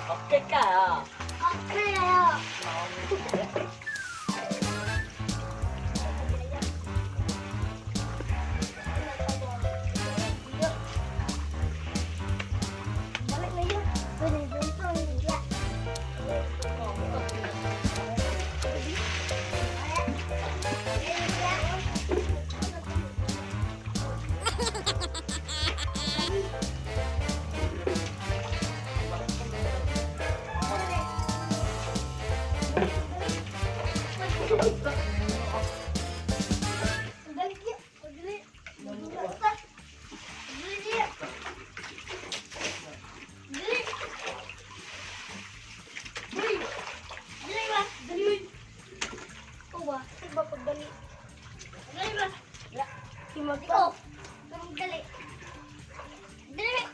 Okay ka. Okay. Balik na yun. Pwede dito. Balik ya. Balik. Balik dia. Balik. Balik. Balik ba? Balik. Ikaw ba? Ikaw ba pagbalik? Balik ba? Ya. Himag ko. Balik. Balik.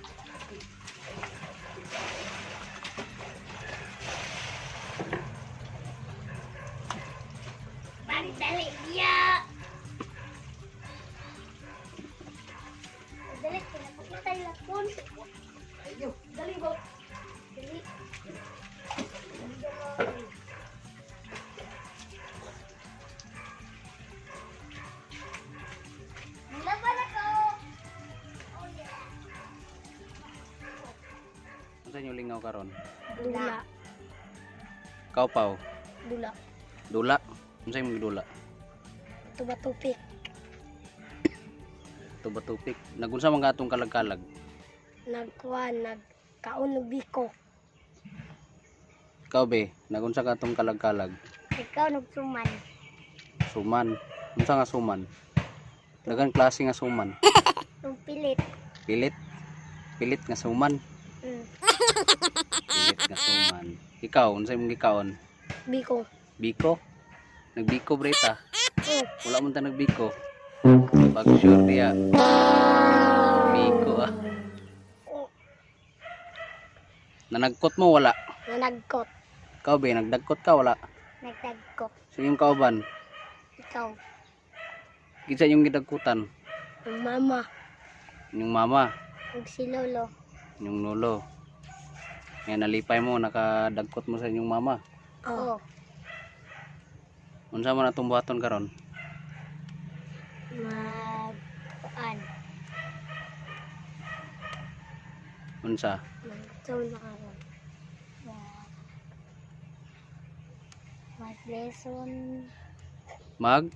Balik dia. Dali, pinapakita yung lakon. Dali, Bob. Dali. Laban ako! Oh, yeah. Unsa nyo lingaw karon? Dula. Kaupaw, Dula. dula. Unsa imong dula? Tuba-tupik. Tuba-tupik. Nagunsa man atong kalag-kalag? Nagkaon ng biko. Ikaw be, nagunsa ka atong kalag-kalag? Ikaw nagsuman. Suman. Unsa nga suman? Dagan klase nga suman. Nung pilit. Pilit. Pilit nga suman. Mm. Pilit nga suman. Ikaw, unsa imong gikaon? Biko. Biko? Nagbiko breta. Mm. Wala man ta nagbiko. Pag sure diya. Biko ah. Nanagkot mo wala. Nanagkot. Ikaw be, nagdagkot ka wala. Nagdagkot. Sa iyong kauban, Ikaw. kinsa yung gidagkutan? Ang mama. Yung mama, Ang si lolo. yung lolo. Ngayon nalipay mo, nakadagkot mo sa inyong mama. Oo. Unsa man atong buhaton karon? Magpaan. Unsa? Magtawin na karon. Mag-lesson. Mag?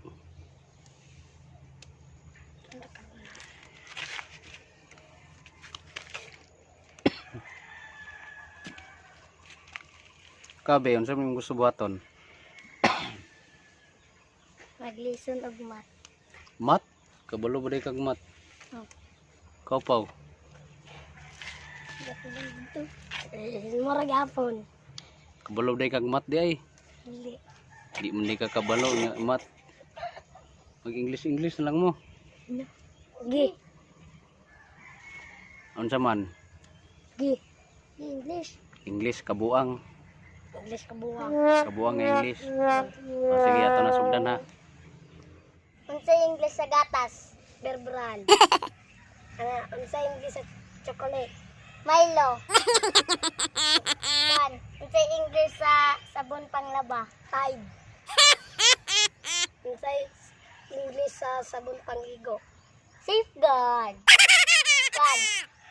Kabe, unsa man imong gusto buhaton? Mag-lesson og math. Mat? Kabalo ba day kag mat? Oh. Kaupaw. Murag hapon. Kabalo day kag mat di ay. Hindi. Di man day ka kabalo nya mat. Mag English na lang mo. Gi. Unsa man? Gi. English. English kabuang. English kabuang. Kabuang nga English. O, sige, ato na sugdan ha. Unsay English sa gatas? Berbral. Unsay English sa chocolate? Milo. Pan. Unsay English sa sabon panglaba? Tide. Unsay English sa sabon pangligo? Safeguard. Pan.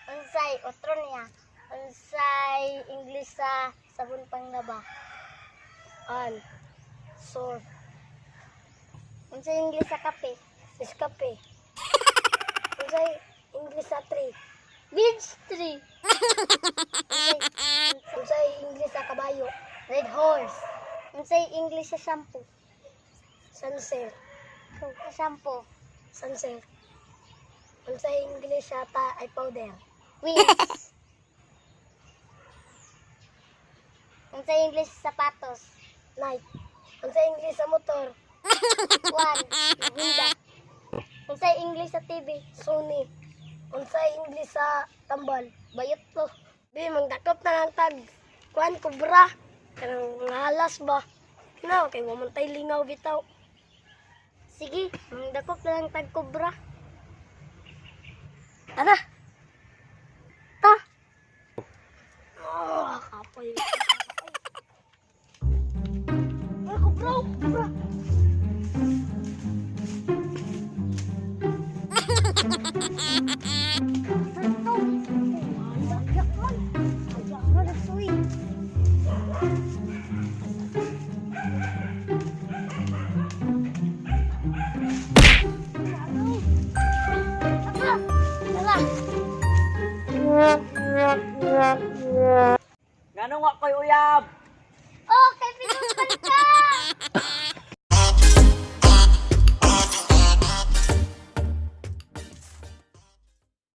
Unsay otro niya? Unsay English sa sabon panglaba? Surf. Unsay English sa kape? Nescafe. Unsay English sa tree? Beach tree. Unsay English sa kabayo? Red horse. Unsay English sa shampoo? Sunset. Sa shampoo? Sunset. Unsay English sa eye powder? Wings. Unsay English sa sapatos? Night. Unsay English sa motor? One. Honda. Unsay English sa TV? Sony. Unsay English sa tambal? Bayot to. Di, magdakop na lang tag. Kuan, kubra. Kanang ngalas ba? No, kay mamantay lingaw bitaw. Sige, magdakop na lang tag kubra. Tara. Ta. Oh, kapoy. Ako, bro. Bro. Ito. Ayak man. Ayak man, asuy. Ganun nga ko'y uyab. Oh, kay pinuntan ka!